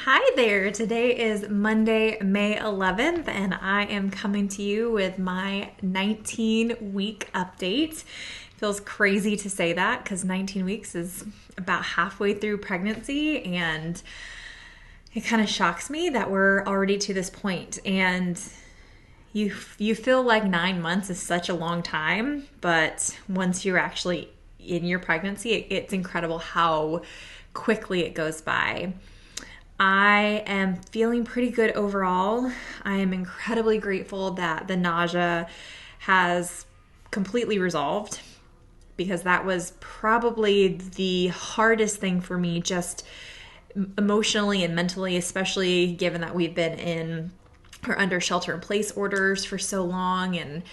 Hi there. Today is Monday, May 11th, and I am coming to you with my 19-week update. Feels crazy to say that because 19 weeks is about halfway through pregnancy, and it kind of shocks me that we're already to this point. And you feel like 9 months is such a long time, but once you're actually in your pregnancy, it's incredible how quickly it goes by. I am feeling pretty good overall. I am incredibly grateful that the nausea has completely resolved because that was probably the hardest thing for me, just emotionally and mentally, especially given that we've been in or under shelter in place orders for so long, and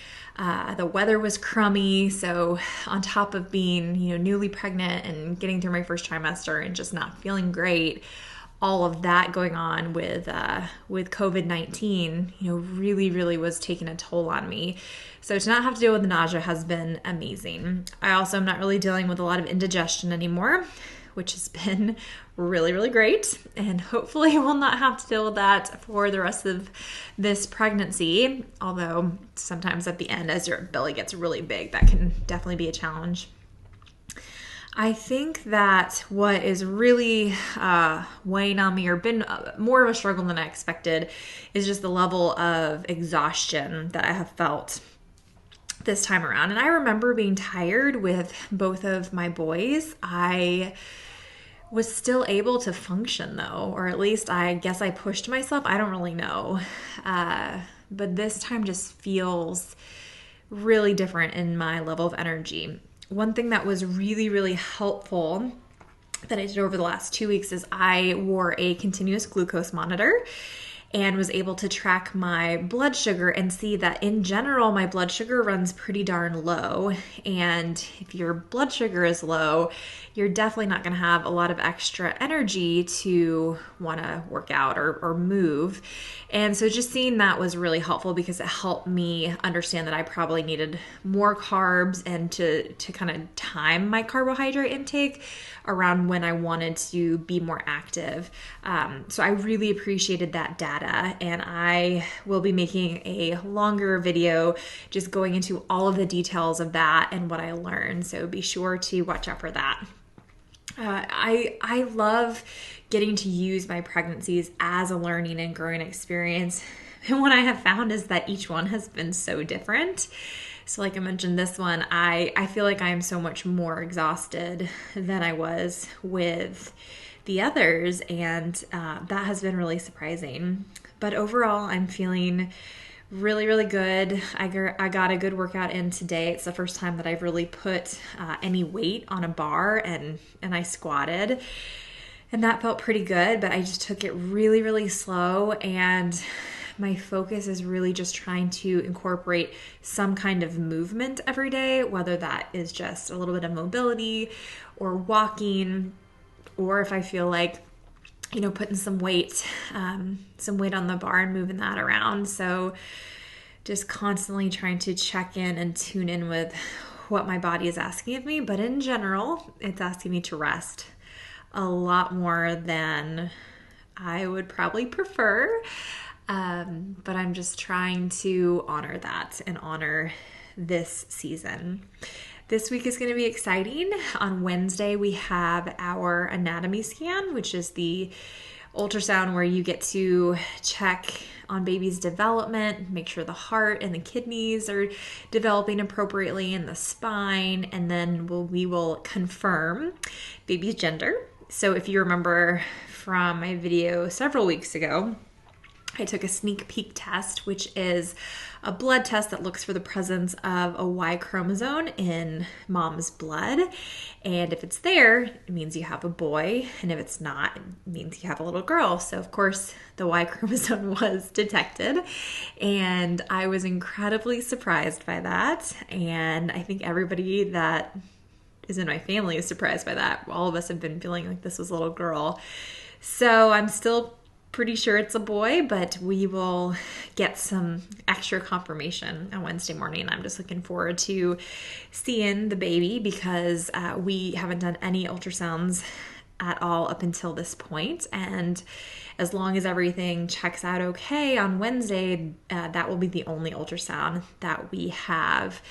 the weather was crummy. So on top of being, newly pregnant and getting through my first trimester and just not feeling great, all of that going on with COVID-19, really was taking a toll on me. So to not have to deal with the nausea has been amazing. I also am not really dealing with a lot of indigestion anymore, which has been really great. And hopefully we'll not have to deal with that for the rest of this pregnancy. Although sometimes at the end, as your belly gets really big, that can definitely be a challenge. I think that what is really weighing on me, or been more of a struggle than I expected, is just the level of exhaustion that I have felt this time around. And I remember being tired with both of my boys. I was still able to function though, or at least I guess I pushed myself. I don't really know. But this time just feels really different in my level of energy. One thing that was really helpful that I did over the last 2 weeks is I wore a continuous glucose monitor and was able to track my blood sugar and see that in general, my blood sugar runs pretty darn low. And if your blood sugar is low, you're definitely not going to have a lot of extra energy to want to work out or move. And so just seeing that was really helpful because it helped me understand that I probably needed more carbs and to kind of time my carbohydrate intake around when I wanted to be more active. So I really appreciated that data, and I will be making a longer video just going into all of the details of that and what I learned. So be sure to watch out for that. I love getting to use my pregnancies as a learning and growing experience. And what I have found is that each one has been so different. So like I mentioned, this one, I feel like I am so much more exhausted than I was with the others. And that has been really surprising. But overall, I'm feeling really good. I got a good workout in today. It's the first time that I've really put any weight on a bar, and I squatted, and that felt pretty good, but I just took it really slow, and my focus is really just trying to incorporate some kind of movement every day, whether that is just a little bit of mobility or walking, or if I feel like putting some weight on the bar and moving that around. So just constantly trying to check in and tune in with what my body is asking of me. But in general, it's asking me to rest a lot more than I would probably prefer. But I'm just trying to honor that and honor this season. This week is going to be exciting. On Wednesday, we have our anatomy scan, which is the ultrasound where you get to check on baby's development, make sure the heart and the kidneys are developing appropriately, and the spine, and then we will confirm baby's gender. So if you remember from my video several weeks ago, I took a sneak peek test, which is a blood test that looks for the presence of a Y chromosome in mom's blood. And if it's there, it means you have a boy. And if it's not, it means you have a little girl. So of course, the Y chromosome was detected. And I was incredibly surprised by that. And I think everybody that is in my family is surprised by that. All of us have been feeling like this was a little girl. So I'm still pretty sure it's a boy, but we will get some extra confirmation on Wednesday morning. I'm just looking forward to seeing the baby because we haven't done any ultrasounds at all up until this point. And as long as everything checks out okay on Wednesday, that will be the only ultrasound that we have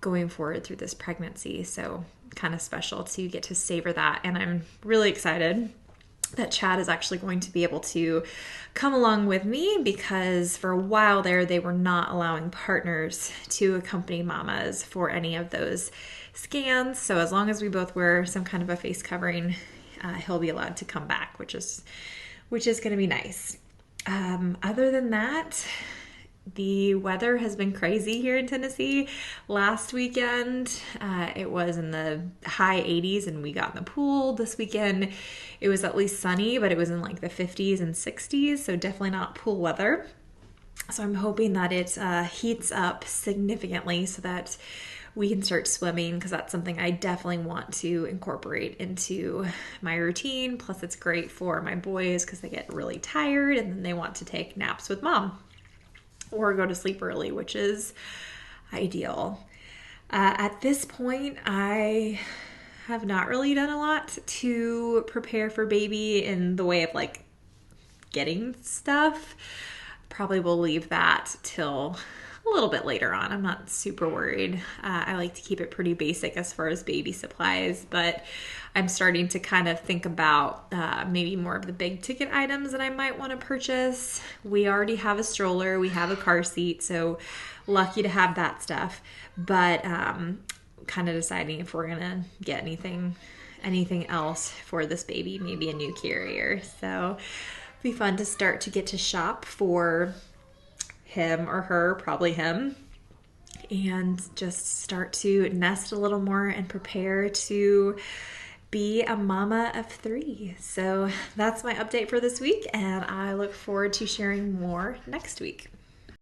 going forward through this pregnancy. So kind of special to get to savor that. And I'm really excited that Chad is actually going to be able to come along with me, because for a while there, they were not allowing partners to accompany mamas for any of those scans. So as long as we both wear some kind of a face covering, he'll be allowed to come back, which is going to be nice. Other than that, the weather has been crazy here in Tennessee. Last weekend, it was in the high 80s and we got in the pool. This weekend, it was at least sunny, but it was in like the 50s and 60s, so definitely not pool weather. So I'm hoping that it heats up significantly so that we can start swimming, because that's something I definitely want to incorporate into my routine. Plus, it's great for my boys because they get really tired and then they want to take naps with mom or go to sleep early, which is ideal. At this point, I have not really done a lot to prepare for baby in the way of like getting stuff. Probably will leave that till a little bit later on. I'm not super worried. I like to keep it pretty basic as far as baby supplies, but I'm starting to kind of think about maybe more of the big ticket items that I might want to purchase. We already have a stroller, we have a car seat, so lucky to have that stuff. But kind of deciding if we're gonna get anything else for this baby, maybe a new carrier. So it'll be fun to start to get to shop for him or her, probably him, and just start to nest a little more and prepare to be a mama of 3. So that's my update for this week, and I look forward to sharing more next week.